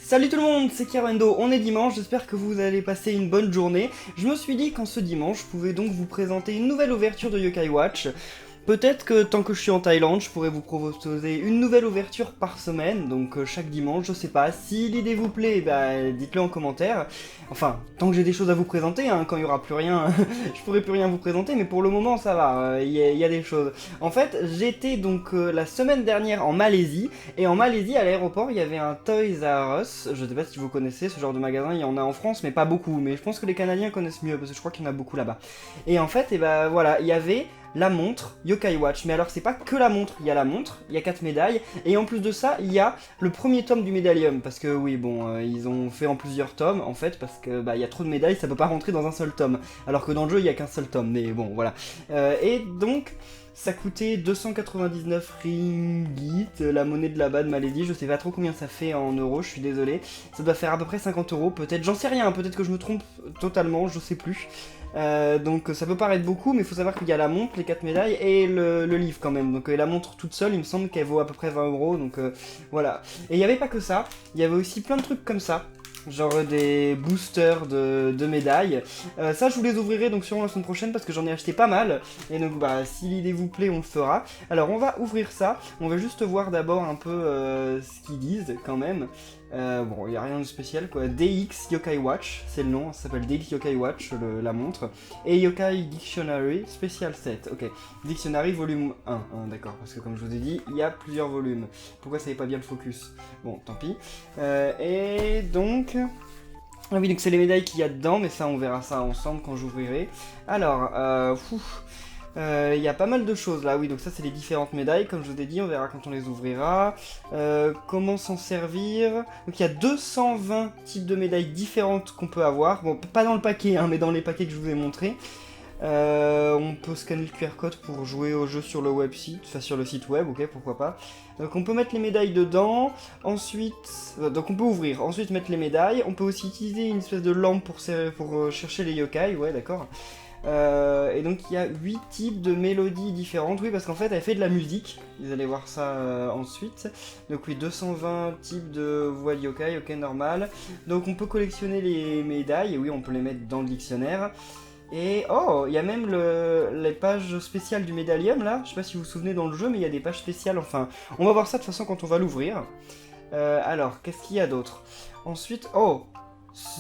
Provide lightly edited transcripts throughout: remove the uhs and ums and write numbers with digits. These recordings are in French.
Salut tout le monde, c'est Kirendo, on est dimanche, j'espère que vous allez passer une bonne journée. Je me suis dit qu'en ce dimanche, je pouvais donc vous présenter une nouvelle ouverture de Yokai Watch. Peut-être que tant que je suis en Thaïlande, je pourrais vous proposer une nouvelle ouverture par semaine, donc chaque dimanche, je sais pas. Si l'idée vous plaît, bah, dites-le en commentaire. Enfin, tant que j'ai des choses à vous présenter, hein, quand il y aura plus rien, je pourrai plus rien vous présenter, mais pour le moment ça va, il y a des choses. En fait, j'étais donc la semaine dernière en Malaisie, et en Malaisie, à l'aéroport, il y avait un Toys R Us. Je sais pas si vous connaissez ce genre de magasin, il y en a en France, mais pas beaucoup. Mais je pense que les Canadiens connaissent mieux, parce que je crois qu'il y en a beaucoup là-bas. Et en fait, et bah voilà, il y avait la montre Yokai Watch. Mais alors c'est pas que la montre, il y a la montre, il y a 4 médailles, et en plus de ça, il y a le premier tome du médaillum, parce que oui, bon, ils ont fait en plusieurs tomes, en fait, parce que bah il y a trop de médailles, ça peut pas rentrer dans un seul tome, alors que dans le jeu, il y a qu'un seul tome, mais bon, voilà. Et donc, ça coûtait 299 ringgit, la monnaie de là-bas de Malaisie, je sais pas trop combien ça fait en euros, je suis désolé. Ça doit faire à peu près 50 euros, peut-être, j'en sais rien, peut-être que je me trompe totalement, je sais plus. Donc ça peut paraître beaucoup, mais il faut savoir qu'il y a la montre, les 4 médailles et le livre quand même. Donc la montre toute seule, il me semble qu'elle vaut à peu près 20 euros, donc voilà. Et il n'y avait pas que ça, il y avait aussi plein de trucs comme ça. Genre des boosters de médailles. Ça je vous les ouvrirai donc sûrement la semaine prochaine parce que j'en ai acheté pas mal. Et donc bah si l'idée vous plaît on le fera. Alors on va ouvrir ça. On va juste voir d'abord un peu ce qu'ils disent quand même. Bon il n'y a rien de spécial quoi. DX Yokai Watch, c'est le nom, ça s'appelle DX Yokai Watch, la montre. Et Yokai Dictionary Special Set, ok. Dictionary volume 1, d'accord, parce que comme je vous ai dit, il y a plusieurs volumes. Pourquoi ça n'est pas bien le focus? Bon, tant pis. Et donc... Ah oui, donc c'est les médailles qu'il y a dedans, mais ça on verra ça ensemble quand j'ouvrirai. Alors, il y a pas mal de choses là, oui, donc ça c'est les différentes médailles, comme je vous ai dit, on verra quand on les ouvrira. Comment s'en servir? Donc il y a 220 types de médailles différentes qu'on peut avoir, bon pas dans le paquet, hein, mais dans les paquets que je vous ai montrés. On peut scanner le QR code pour jouer au jeu sur le website, enfin sur le site web, ok, pourquoi pas. Donc on peut mettre les médailles dedans, ensuite, donc on peut ouvrir, ensuite mettre les médailles, on peut aussi utiliser une espèce de lampe pour chercher les yokai, ouais d'accord. Et donc il y a 8 types de mélodies différentes, oui parce qu'en fait elle fait de la musique, vous allez voir ça ensuite. Donc oui, 220 types de voix de yokai, ok normal. Donc on peut collectionner les médailles, et oui on peut les mettre dans le dictionnaire. Et oh, il y a même les pages spéciales du médaillum là, je sais pas si vous vous souvenez dans le jeu mais il y a des pages spéciales, enfin on va voir ça de toute façon quand on va l'ouvrir. Alors, qu'est-ce qu'il y a d'autre? Ensuite, oh,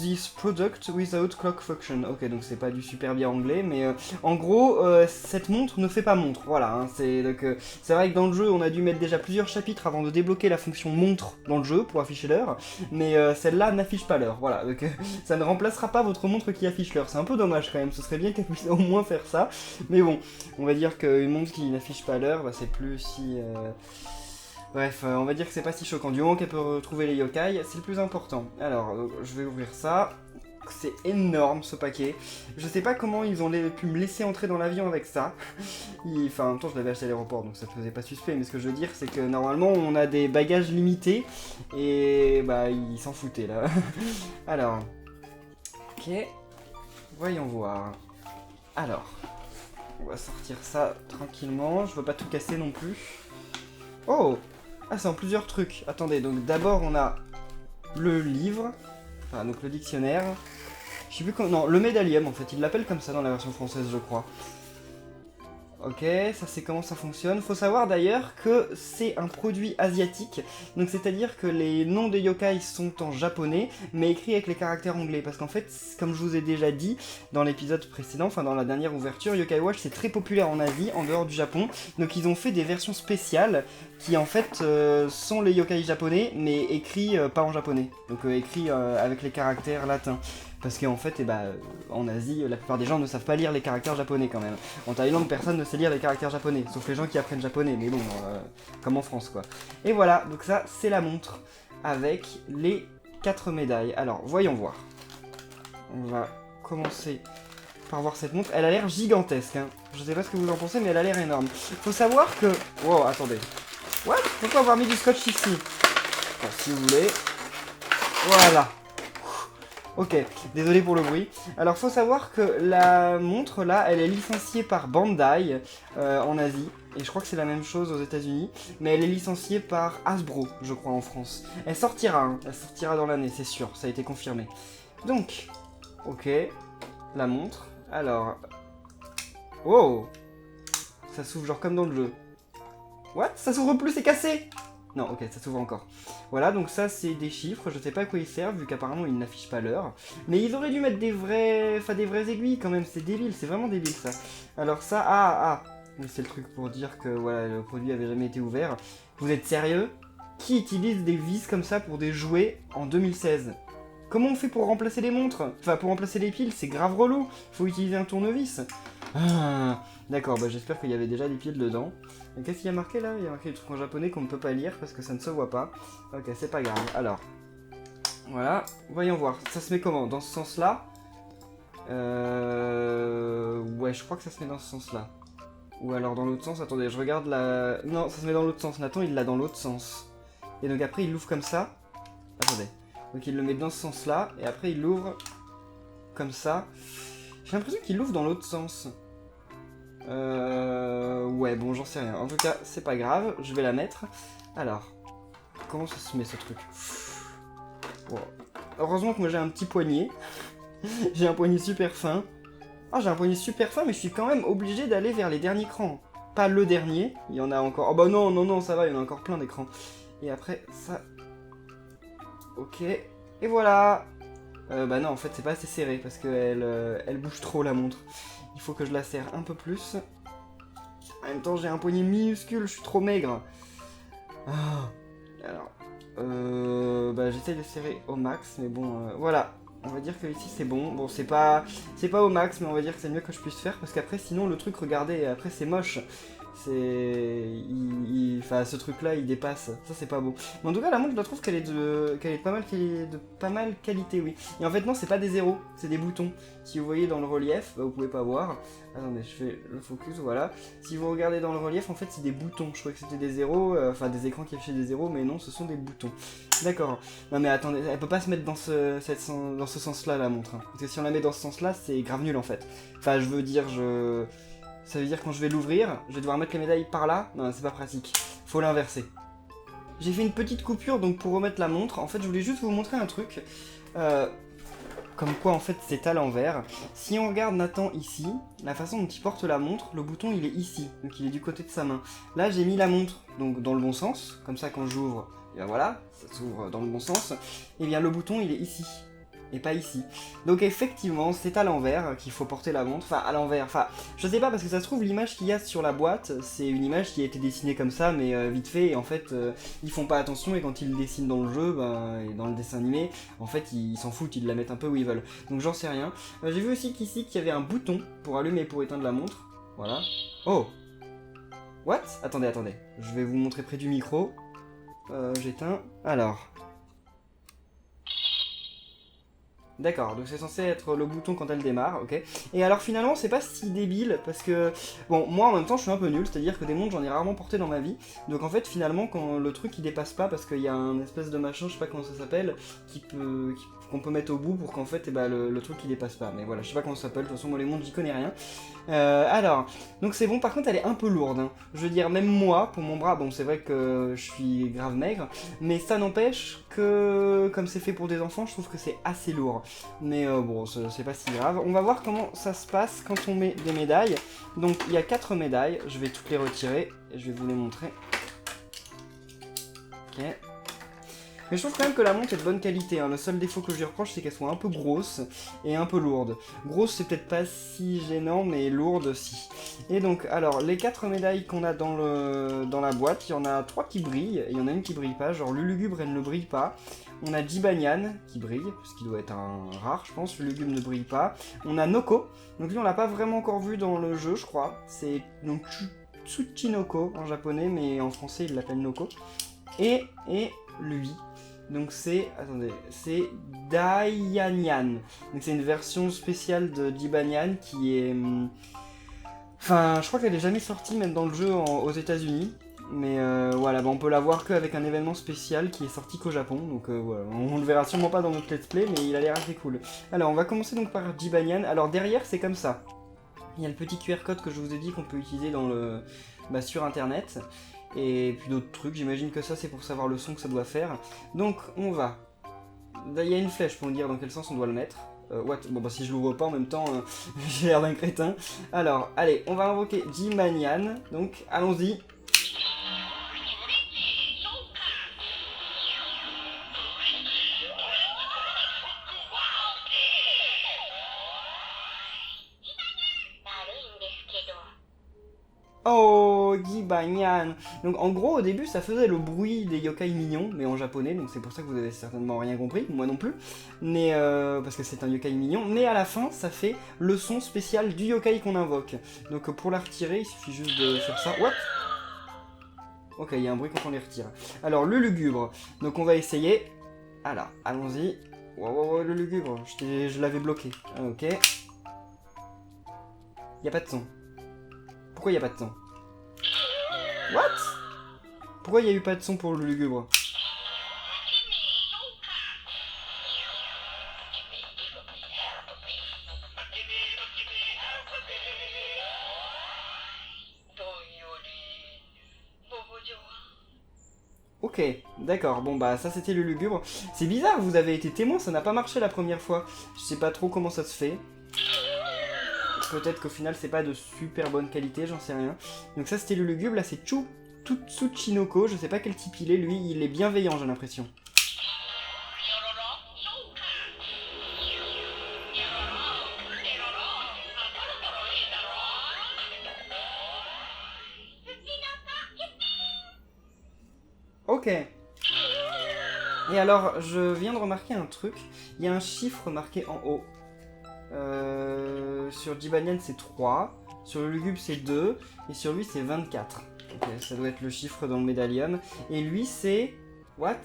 this product without clock function. Ok, donc c'est pas du super bien anglais, mais en gros, cette montre ne fait pas montre. Voilà, hein, c'est vrai que dans le jeu, on a dû mettre déjà plusieurs chapitres avant de débloquer la fonction montre dans le jeu pour afficher l'heure, mais celle-là n'affiche pas l'heure. Voilà, donc ça ne remplacera pas votre montre qui affiche l'heure. C'est un peu dommage quand même. Ce serait bien qu'elle puisse au moins faire ça, mais bon, on va dire qu'une montre qui n'affiche pas l'heure, bah, c'est plus si bref, on va dire que c'est pas si choquant. Du moment qu'elle peut retrouver les yokai, c'est le plus important. Alors, je vais ouvrir ça. C'est énorme ce paquet. Je sais pas comment ils ont pu me laisser entrer dans l'avion avec ça. Enfin, en même temps, je l'avais acheté à l'aéroport, donc ça faisait pas suspect. Mais ce que je veux dire, c'est que normalement, on a des bagages limités. Et bah, ils s'en foutaient là. Alors, ok. Voyons voir. Alors, on va sortir ça tranquillement. Je veux pas tout casser non plus. Oh! Ah, c'est en plusieurs trucs. Attendez, donc d'abord on a le livre, enfin donc le dictionnaire. Je sais plus comment. Non, le médaillum en fait, il l'appelle comme ça dans la version française, je crois. Ok, ça c'est comment ça fonctionne. Faut savoir d'ailleurs que c'est un produit asiatique, donc c'est-à-dire que les noms des yokai sont en japonais, mais écrits avec les caractères anglais, parce qu'en fait, comme je vous ai déjà dit dans l'épisode précédent, enfin dans la dernière ouverture, Yokai Watch c'est très populaire en Asie, en dehors du Japon, donc ils ont fait des versions spéciales qui en fait sont les yokai japonais, mais écrits pas en japonais, donc écrits avec les caractères latins. Parce qu'en fait, en Asie, la plupart des gens ne savent pas lire les caractères japonais quand même. En Thaïlande, personne ne sait lire les caractères japonais, sauf les gens qui apprennent japonais, mais bon, comme en France quoi. Et voilà, donc ça, c'est la montre avec les 4 médailles. Alors, voyons voir. On va commencer par voir cette montre. Elle a l'air gigantesque, hein. Je sais pas ce que vous en pensez, mais elle a l'air énorme. Faut savoir que... Wow, attendez. What? Pourquoi avoir mis du scotch ici? Bon, si vous voulez... Voilà. Ok, désolé pour le bruit. Alors faut savoir que la montre là, elle est licenciée par Bandai en Asie. Et je crois que c'est la même chose aux États-Unis. Mais elle est licenciée par Hasbro, je crois, en France. Elle sortira, hein. Elle sortira dans l'année, c'est sûr, ça a été confirmé. Donc, ok, la montre. Alors, wow, ça s'ouvre genre comme dans le jeu. What? Ça s'ouvre plus, c'est cassé! Non, ok, ça s'ouvre encore. Voilà, donc ça, c'est des chiffres. Je sais pas à quoi ils servent, vu qu'apparemment, ils n'affichent pas l'heure. Mais ils auraient dû mettre des vrais... Enfin, des vraies aiguilles, quand même. C'est débile, c'est vraiment débile, ça. Alors ça... Oui, c'est le truc pour dire que, voilà, le produit avait jamais été ouvert. Vous êtes sérieux? Qui utilise des vis comme ça pour des jouets en 2016? Comment on fait pour remplacer les montres? Enfin, pour remplacer les piles, c'est grave relou. Faut utiliser un tournevis. Ah, d'accord, bah j'espère qu'il y avait déjà des piles dedans. Qu'est-ce qu'il y a marqué là? Il y a marqué des trucs en japonais qu'on ne peut pas lire parce que ça ne se voit pas. Ok, c'est pas grave. Alors, voilà, voyons voir. Ça se met comment? Dans ce sens-là? Ouais, je crois que ça se met dans ce sens-là. Ou alors dans l'autre sens, attendez, je regarde la... Non, ça se met dans l'autre sens. Nathan, il l'a dans l'autre sens. Et donc après, il l'ouvre comme ça. Attendez. Donc il le met dans ce sens-là, et après il l'ouvre comme ça. J'ai l'impression qu'il l'ouvre dans l'autre sens. Ouais, bon, j'en sais rien. En tout cas, c'est pas grave, je vais la mettre. Alors, comment ça se met ce truc? Bon. Heureusement que moi j'ai un petit poignet. J'ai un poignet super fin. Ah, j'ai un poignet super fin, mais je suis quand même obligé d'aller vers les derniers crans. Pas le dernier, il y en a encore... Oh bah non, non, non, ça va, il y en a encore plein d'écrans. Et après, ça... Ok, et voilà. Bah non, en fait, c'est pas assez serré, parce qu'elle elle bouge trop, la montre. Il faut que je la serre un peu plus. En même temps, j'ai un poignet minuscule, je suis trop maigre. Ah. Alors, bah j'essaie de serrer au max, mais bon, voilà. On va dire que ici c'est bon. Bon, c'est pas au max, mais on va dire que c'est le mieux que je puisse faire, parce qu'après, sinon, le truc, regardez, après, c'est moche. Enfin, ce truc-là, il dépasse. Ça, c'est pas beau. Mais en tout cas, la montre, je la trouve qu'elle est de pas mal qualité, oui. Et en fait, non, c'est pas des zéros, c'est des boutons. Si vous voyez dans le relief, bah, vous pouvez pas voir. Attendez, je fais le focus, voilà. Si vous regardez dans le relief, en fait, c'est des boutons. Je croyais que c'était des zéros, enfin, des écrans qui affichaient des zéros, mais non, ce sont des boutons. D'accord. Non, mais attendez, elle peut pas se mettre dans ce sens-là, la montre. Hein. Parce que si on la met dans ce sens-là, c'est grave nul, en fait. Enfin, je veux dire, ça veut dire quand je vais l'ouvrir, je vais devoir mettre les médailles par là. Non, c'est pas pratique. Faut l'inverser. J'ai fait une petite coupure donc pour remettre la montre. En fait, je voulais juste vous montrer un truc. Comme quoi, en fait, c'est à l'envers. Si on regarde Nathan ici, la façon dont il porte la montre, le bouton, il est ici. Donc, il est du côté de sa main. Là, j'ai mis la montre donc dans le bon sens. Comme ça, quand j'ouvre, et bien voilà, ça s'ouvre dans le bon sens. Et bien, le bouton, il est ici. Et pas ici. Donc effectivement, c'est à l'envers qu'il faut porter la montre. Enfin, à l'envers. Enfin, je sais pas, parce que ça se trouve, l'image qu'il y a sur la boîte, c'est une image qui a été dessinée comme ça, mais vite fait. Et en fait, ils font pas attention. Et quand ils le dessinent dans le jeu, et dans le dessin animé, en fait, ils s'en foutent. Ils la mettent un peu où ils veulent. Donc j'en sais rien. J'ai vu aussi qu'ici, qu'il y avait un bouton pour allumer et pour éteindre la montre. Voilà. Oh! What? Attendez, attendez. Je vais vous montrer près du micro. J'éteins. Alors... D'accord, donc c'est censé être le bouton quand elle démarre, ok. Et alors finalement, c'est pas si débile, parce que... Bon, moi en même temps, je suis un peu nul, c'est-à-dire que des montres, j'en ai rarement porté dans ma vie. Donc en fait, finalement, quand le truc, il dépasse pas, parce qu'il y a un espèce de machin, je sais pas comment ça s'appelle, qu'on peut mettre au bout pour qu'en fait, eh ben, le truc, il dépasse pas. Mais voilà, je sais pas comment ça s'appelle, de toute façon, moi les montres, j'y connais rien. Alors, donc c'est bon, par contre, elle est un peu lourde. Hein. Je veux dire, même moi, pour mon bras, bon, c'est vrai que je suis grave maigre, mais ça n'empêche que, comme c'est fait pour des enfants, je trouve que c'est assez lourd. Mais bon, c'est pas si grave. On va voir comment ça se passe quand on met des médailles. Donc il y a 4 médailles, je vais toutes les retirer et je vais vous les montrer. Ok. Mais je trouve quand même que la montre est de bonne qualité. Hein. Le seul défaut que je lui reproche, c'est qu'elle soit un peu grosse et un peu lourde. Grosse, c'est peut-être pas si gênant, mais lourde, si. Et donc, alors, les 4 médailles qu'on a dans la boîte, il y en a 3 qui brillent, et il y en a une qui brille pas. Genre, Lulugubre, elle ne brille pas. On a Jibanyan qui brille, parce qu'il doit être un rare, je pense. Lulugubre ne brille pas. On a Noko. Donc lui, on l'a pas vraiment encore vu dans le jeu, je crois. C'est donc Tsuchinoko en japonais, mais en français, il l'appelle Noko. Et lui. Donc c'est, attendez, c'est Daiyanyan. Donc c'est une version spéciale de Jibanyan qui est... Enfin, je crois qu'elle est jamais sortie, même dans le jeu aux États-Unis. Mais voilà, bah, on peut la voir qu'avec un événement spécial qui est sorti qu'au Japon. Donc voilà, on le verra sûrement pas dans notre let's play, mais il a l'air assez cool. Alors on va commencer donc par Jibanyan. Alors derrière c'est comme ça. Il y a le petit QR code que je vous ai dit qu'on peut utiliser dans le, sur internet. Et puis d'autres trucs, j'imagine que ça c'est pour savoir le son que ça doit faire. Donc on va... Il y a une flèche pour me dire dans quel sens on doit le mettre. What? Bon bah si je l'ouvre pas en même temps, j'ai l'air d'un crétin. Alors, allez, on va invoquer Jibanyan. Donc allons-y. Oh, Jibanyan. Donc en gros au début ça faisait le bruit des yokai mignons, mais en japonais, donc c'est pour ça que vous avez certainement rien compris, moi non plus, mais parce que c'est un yokai mignon, mais à la fin ça fait le son spécial du yokai qu'on invoque. Donc pour la retirer il suffit juste de faire ça. What? Ok, il y a un bruit quand on les retire. Alors le lugubre, donc on va essayer. Alors, allons-y. Wow, le lugubre, je l'avais bloqué. Ok. Il n'y a pas de son. Pourquoi il n'y a pas de son? What? Pourquoi il n'y a eu pas de son pour le lugubre? Ok, d'accord, bon bah ça c'était le lugubre. C'est bizarre, vous avez été témoin, ça n'a pas marché la première fois. Je sais pas trop comment ça se fait. Peut-être qu'au final c'est pas de super bonne qualité, j'en sais rien. Donc ça c'était le lugubre, là c'est Tsuchinoko, je sais pas quel type il est, lui il est bienveillant j'ai l'impression. Ok. Et alors je viens de remarquer un truc, il y a un chiffre marqué en haut. Sur Jibanyan c'est 3, sur le lugubre c'est 2, et sur lui c'est 24. Ok, ça doit être le chiffre dans le médaillum. Et lui c'est... What?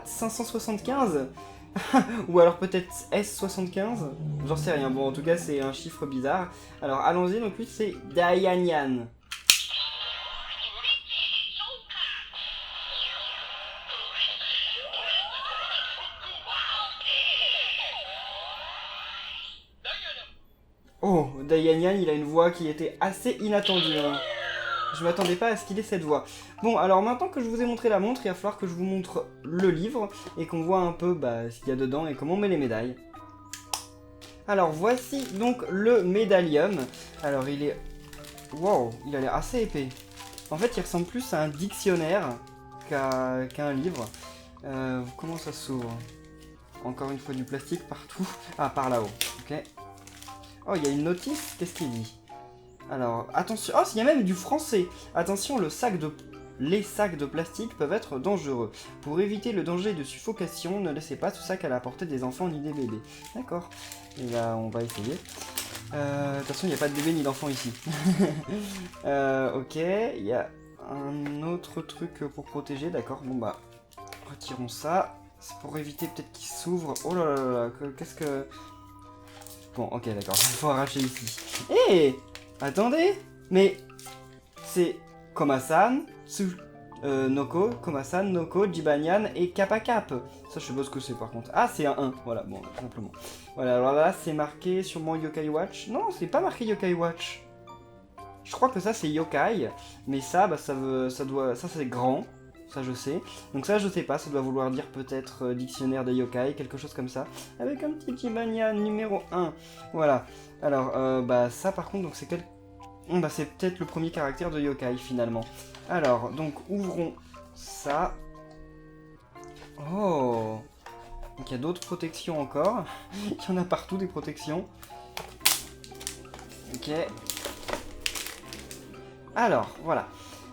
575? Ou alors peut-être S75? J'en sais rien, bon en tout cas c'est un chiffre bizarre. Alors allons-y, donc lui c'est Dayanyan. Oh, Dayanyan, il a une voix qui était assez inattendue. Hein. Je m'attendais pas à ce qu'il ait cette voix. Bon, alors maintenant que je vous ai montré la montre, il va falloir que je vous montre le livre et qu'on voit un peu ce qu'il y a dedans et comment on met les médailles. Alors voici donc le médaillum. Alors il est... Wow, il a l'air assez épais. En fait, il ressemble plus à un dictionnaire qu'à un livre. Comment ça s'ouvre? Encore une fois du plastique partout. Ah, par là-haut. Ok. Oh, il y a une notice. Qu'est-ce qu'il dit? Alors, attention. Oh, il y a même du français. Attention, les sacs de plastique peuvent être dangereux. Pour éviter le danger de suffocation, ne laissez pas tout sac à la portée des enfants ni des bébés. D'accord. Et là, on va essayer. De toute façon, il n'y a pas de bébé ni d'enfant ici. Ok, il y a un autre truc pour protéger. D'accord, bon bah, retirons ça. C'est pour éviter peut-être qu'il s'ouvre. Oh là là là, qu'est-ce que... Bon, ok, d'accord, il faut arracher ici. Hé, attendez, mais c'est Komasan, Noko, Komasan, Noko, Jibanyan et Kappa Cap. Ça, je sais pas ce que c'est par contre. Ah, c'est un 1, voilà, bon, tout simplement. Voilà, alors là, c'est marqué sûrement Yokai Watch. Non, c'est pas marqué Yokai Watch. Je crois que ça, c'est Yokai, mais ça, bah, ça c'est grand. Ça je sais. Donc ça je sais pas, ça doit vouloir dire peut-être dictionnaire des yokai, quelque chose comme ça. Avec un petit Jibanyan numéro 1. Voilà. Alors bah ça par contre donc c'est bah, c'est peut-être le premier caractère de yokai finalement. Alors donc ouvrons ça. Oh. Donc il y a d'autres protections encore. Il y en a partout des protections. Ok. Alors voilà.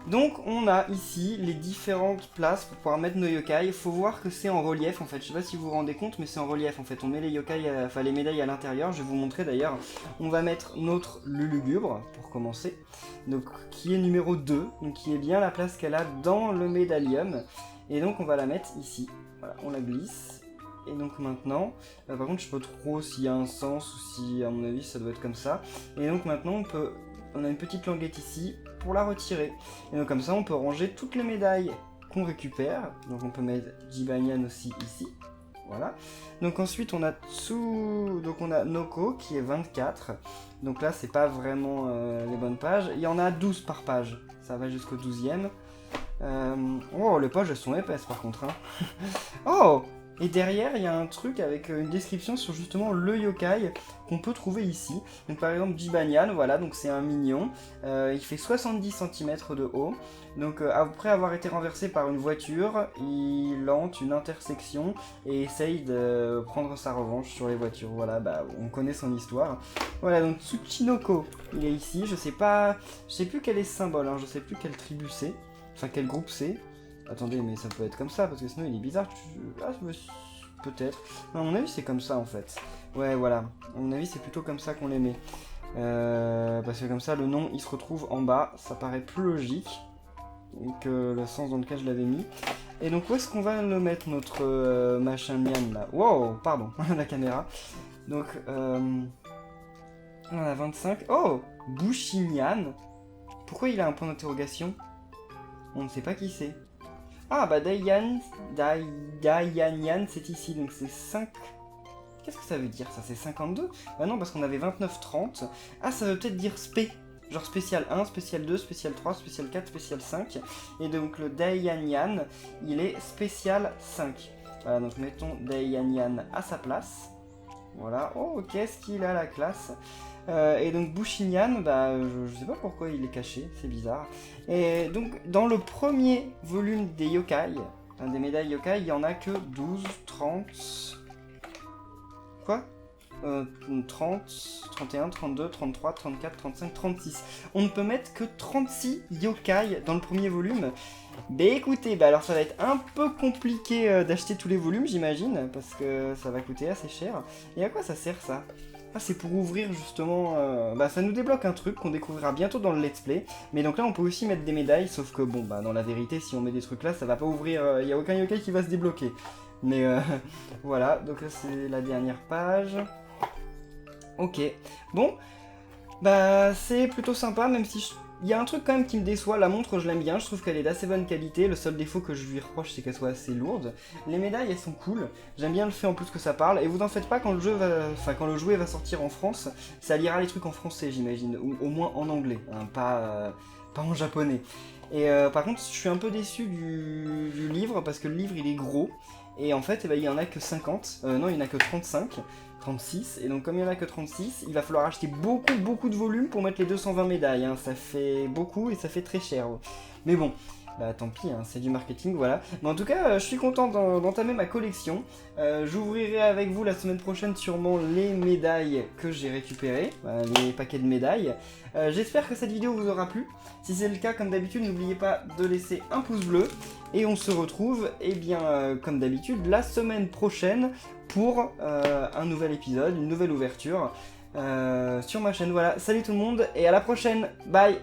Donc on a ici les différentes places pour pouvoir mettre nos yokai. Il faut voir que c'est en relief en fait. Je sais pas si vous vous rendez compte mais c'est en relief en fait. On met les yokai, enfin les médailles à l'intérieur. Je vais vous montrer d'ailleurs. On va mettre notre lugubre pour commencer. Donc qui est numéro 2. Donc qui est bien la place qu'elle a dans le médaillum. Et donc on va la mettre ici. Voilà, on la glisse. Et donc maintenant, par contre je sais pas trop s'il y a un sens ou si à mon avis ça doit être comme ça. Et donc maintenant on peut on a une petite languette ici pour la retirer. Et donc comme ça, on peut ranger toutes les médailles qu'on récupère. Donc on peut mettre Jibanyan aussi ici. Voilà. Donc ensuite on a Noko qui est 24. Donc là c'est pas vraiment les bonnes pages. Il y en a 12 par page. Ça va jusqu'au 12e. Oh, les pages elles sont épaisses par contre. Hein. Oh! Et derrière, il y a un truc avec une description sur justement le yokai qu'on peut trouver ici. Donc par exemple, Jibanyan, voilà, donc c'est un mignon. Il fait 70 cm de haut. Donc après avoir été renversé par une voiture, il hante une intersection et essaye de prendre sa revanche sur les voitures. Voilà, bah on connaît son histoire. Voilà, donc Tsuchinoko, il est ici. Je sais plus quel est ce symbole, hein, je sais plus quelle tribu c'est. Enfin, quel groupe c'est. Attendez, mais ça peut être comme ça, parce que sinon il est bizarre. Ah, peut-être. Non, à mon avis, c'est comme ça, en fait. Ouais, voilà. À mon avis, c'est plutôt comme ça qu'on les met. Parce que comme ça, le nom, il se retrouve en bas. Ça paraît plus logique que le sens dans lequel je l'avais mis. Et donc, où est-ce qu'on va le mettre, notre machin mian, là? Wow, pardon, la caméra. Donc, on a 25. Oh, Bushinyan. Pourquoi il a un point d'interrogation? On ne sait pas qui c'est. Ah bah Dayanyan c'est ici, donc c'est 5... Qu'est-ce que ça veut dire ça? C'est 52? Bah non, parce qu'on avait 29-30. Ah, ça veut peut-être dire spé. Genre spécial 1, spécial 2, spécial 3, spécial 4, spécial 5. Et donc le Dayanyan, il est spécial 5. Voilà, donc mettons Dayanyan à sa place. Voilà, oh qu'est-ce qu'il a la classe. Et donc Bushinyan, bah, je sais pas pourquoi il est caché, c'est bizarre. Et donc dans le premier volume des yokai, des médailles yokai, il y en a que 12, 30... Quoi 30, 31, 32, 33, 34, 35, 36. On ne peut mettre que 36 yokai dans le premier volume. Bah écoutez, bah alors ça va être un peu compliqué d'acheter tous les volumes, j'imagine, parce que ça va coûter assez cher. Et à quoi ça sert ça? Ah, c'est pour ouvrir justement... Bah ça nous débloque un truc qu'on découvrira bientôt dans le let's play. Mais donc là on peut aussi mettre des médailles, sauf que bon bah dans la vérité si on met des trucs là ça va pas ouvrir, il n'y a aucun yokai qui va se débloquer. Mais voilà, donc là c'est la dernière page. Ok, bon, bah c'est plutôt sympa même si... Il y a un truc quand même qui me déçoit, la montre je l'aime bien, je trouve qu'elle est d'assez bonne qualité, le seul défaut que je lui reproche c'est qu'elle soit assez lourde. Les médailles elles sont cool, j'aime bien le fait en plus que ça parle, et vous en faites pas quand le jeu va... Enfin quand le jouet va sortir en France, ça lira les trucs en français j'imagine, ou au moins en anglais, hein, pas en japonais. Et par contre je suis un peu déçu du livre, parce que le livre il est gros, et en fait il y en a que 50, non il y en a que 35. 36, et donc comme il n'y en a que 36, il va falloir acheter beaucoup de volume pour mettre les 220 médailles, hein. Ça fait beaucoup et ça fait très cher. Mais bon, bah tant pis, hein, c'est du marketing, voilà. Mais en tout cas, je suis content d'entamer ma collection. J'ouvrirai avec vous la semaine prochaine sûrement les médailles que j'ai récupérées, les paquets de médailles. J'espère que cette vidéo vous aura plu. Si c'est le cas, comme d'habitude, n'oubliez pas de laisser un pouce bleu. Et on se retrouve, eh bien, comme d'habitude, la semaine prochaine pour un nouvel épisode, une nouvelle ouverture sur ma chaîne. Voilà, salut tout le monde et à la prochaine, bye!